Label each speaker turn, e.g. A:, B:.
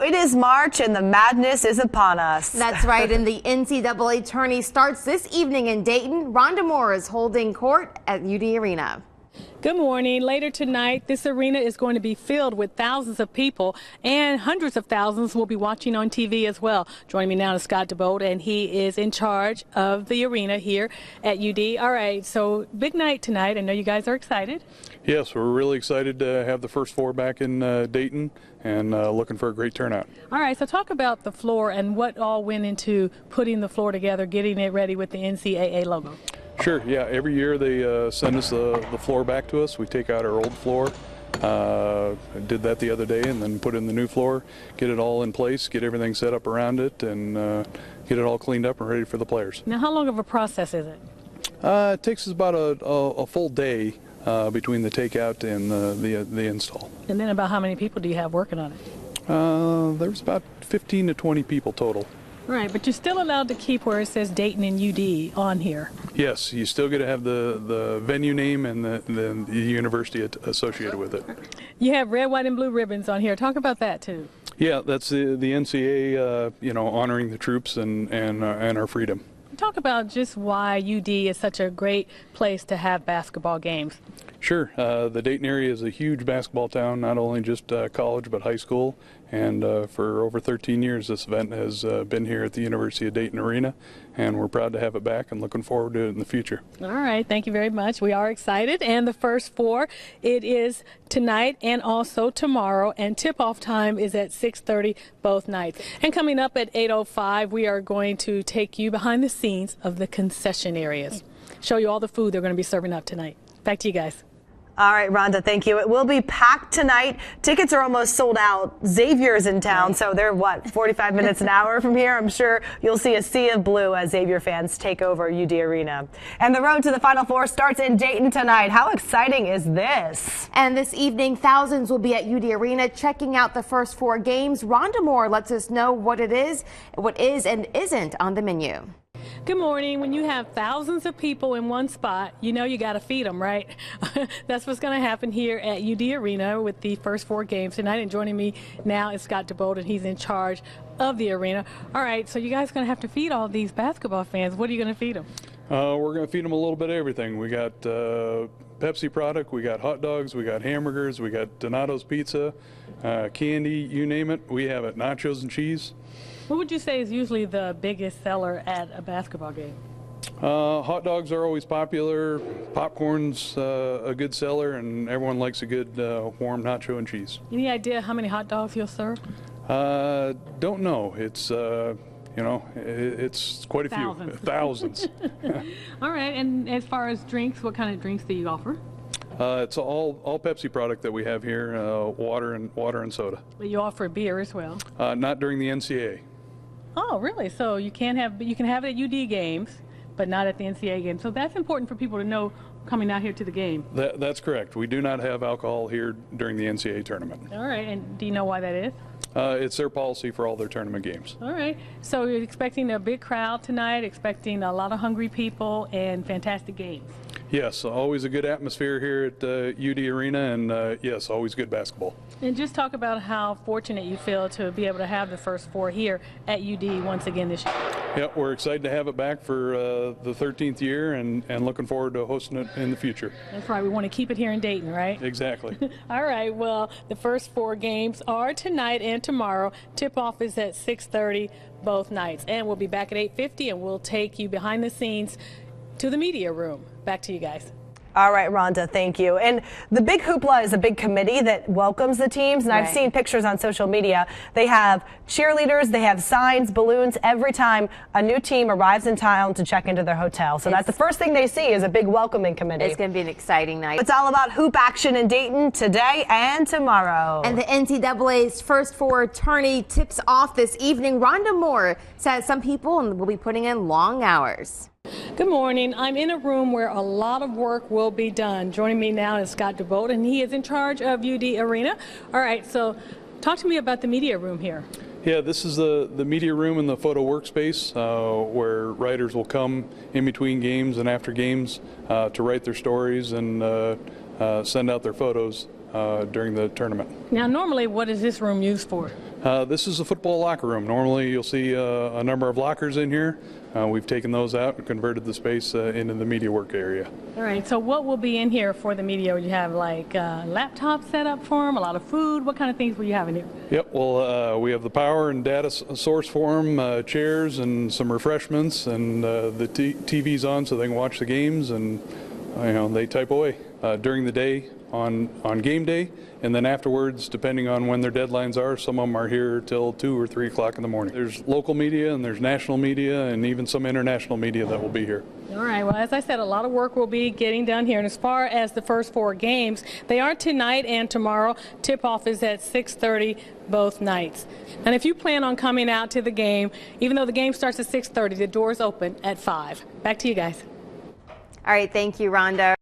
A: It is March and the madness is upon us.
B: That's right, and the NCAA tourney starts this evening in Dayton. Rhonda Moore is holding court at UD Arena.
C: Good morning. Later tonight, this arena is going to be filled with thousands of people, and hundreds of thousands will be watching on TV as well. Joining me now is Scott DeBolt, and he is in charge of the arena here at UD. All right, so big night tonight. I know you guys are excited.
D: Yes, we're really excited to have the first four back in Dayton, and looking for a great turnout.
C: All right, so talk about the floor and what all went into putting the floor together, getting it ready with the NCAA logo.
D: Sure, yeah, every year they send us the floor back to us. We take out our old floor. I did that the other day, and then put in the new floor, get it all in place, get everything set up around it, and get it all cleaned up and ready for the players.
C: Now, how long of a process is it?
D: It takes us about a full day between the takeout and the install.
C: And then about how many people do you have working on it?
D: There's about 15 to 20 people total.
C: Right, but you're still allowed to keep where it says Dayton and UD on here.
D: Yes, you still get to have the venue name and the university associated with it.
C: You have red, white, and blue ribbons on here. Talk about that too.
D: Yeah, that's the NCAA, honoring the troops and our freedom.
C: Talk about just why UD is such a great place to have basketball games.
D: Sure. The Dayton area is a huge basketball town, not only just college but high school. And for over 13 years, this event has been here at the University of Dayton Arena, and we're proud to have it back and looking forward to it in the future.
C: All right. Thank you very much. We are excited. And the first four, it is tonight and also tomorrow, and tip-off time is at 6:30 both nights. And coming up at 8:05, we are going to take you behind the scenes of the concession areas, show you all the food they're going to be serving up tonight. Back to you guys.
A: All right, Rhonda, thank you. It will be packed tonight. Tickets are almost sold out. Xavier's in town, so they're, 45 minutes an hour from here? I'm sure you'll see a sea of blue as Xavier fans take over UD Arena. And the road to the Final Four starts in Dayton tonight. How exciting is this?
B: And this evening, thousands will be at UD Arena checking out the first four games. Rhonda Moore lets us know what is and isn't on the menu.
C: Good morning. When you have thousands of people in one spot, you know you got to feed them, right? That's what's going to happen here at UD Arena with the first four games tonight. And joining me now is Scott DeBolt, and he's in charge of the arena. All right, so you guys are going to have to feed all these basketball fans. What are you going to feed them?
D: We're going to feed them a little bit of everything. We got Pepsi product, we got hot dogs, we got hamburgers, we got Donato's pizza, candy, you name it. We have it, nachos and cheese.
C: What would you say is usually the biggest seller at a basketball game?
D: Hot dogs are always popular. Popcorn's a good seller, and everyone likes a good warm nacho and cheese.
C: Any idea how many hot dogs you'll serve?
D: Don't know. It's it's quite a few. Thousands.
C: All right, and as far as drinks, what kind of drinks do you offer?
D: It's all Pepsi product that we have here, water and soda.
C: But you offer beer as well?
D: Not during the NCAA.
C: Oh, really? So you can have it at UD games, but not at the NCAA games. So that's important for people to know coming out here to the game.
D: That's correct. We do not have alcohol here during the NCAA tournament.
C: All right, and do you know why that is?
D: It's their policy for all their tournament games.
C: All right. So you're expecting a big crowd tonight, expecting a lot of hungry people and fantastic games.
D: Yes, always a good atmosphere here at UD Arena, and yes, always good basketball.
C: And just talk about how fortunate you feel to be able to have the first four here at UD once again this year.
D: Yep, we're excited to have it back for the 13th year, and looking forward to hosting it in the future.
C: That's right. We want to keep it here in Dayton, right?
D: Exactly.
C: All right. Well, the first four games are tonight and tomorrow. Tip-off is at 6:30 both nights. And we'll be back at 8:50, and we'll take you behind the scenes to the media room. Back to you guys.
A: All right, Rhonda, thank you. And the Big Hoopla is a big committee that welcomes the teams, and I've seen pictures on social media. They have cheerleaders, they have signs, balloons every time a new team arrives in town to check into their hotel. So that's the first thing they see is a big welcoming committee.
B: It's going to be an exciting night.
A: It's all about hoop action in Dayton today and tomorrow.
B: And the NCAA's first four tourney tips off this evening. Rhonda Moore says some people will be putting in long hours.
C: Good morning. I'm in a room where a lot of work will be done. Joining me now is Scott DeBolt, and he is in charge of UD Arena. All right, so talk to me about the media room here.
D: Yeah, this is the media room and the photo workspace where writers will come in between games and after games to write their stories and send out their photos during the tournament.
C: Now, normally, what is this room used for?
D: This is a football locker room. Normally you'll see a number of lockers in here. We've taken those out and converted the space into the media work area.
C: All right, so what will be in here for the media? Will you have like laptops set up for them, a lot of food? What kind of things will you have in here?
D: Yep, well, we have the power and data source for them, chairs and some refreshments, and the TV's on so they can watch the games, and they type away during the day on game day, and then afterwards, depending on when their deadlines are, some of them are here till 2 or 3 o'clock in the morning. There's local media and there's national media and even some international media that will be here.
C: All right, well, as I said, a lot of work will be getting done here. And as far as the first 4 games, they are tonight and tomorrow. Tip-off is at 6:30 both nights. And if you plan on coming out to the game, even though the game starts at 6:30, the doors open at 5. Back to you guys.
B: All right, thank you, Rhonda.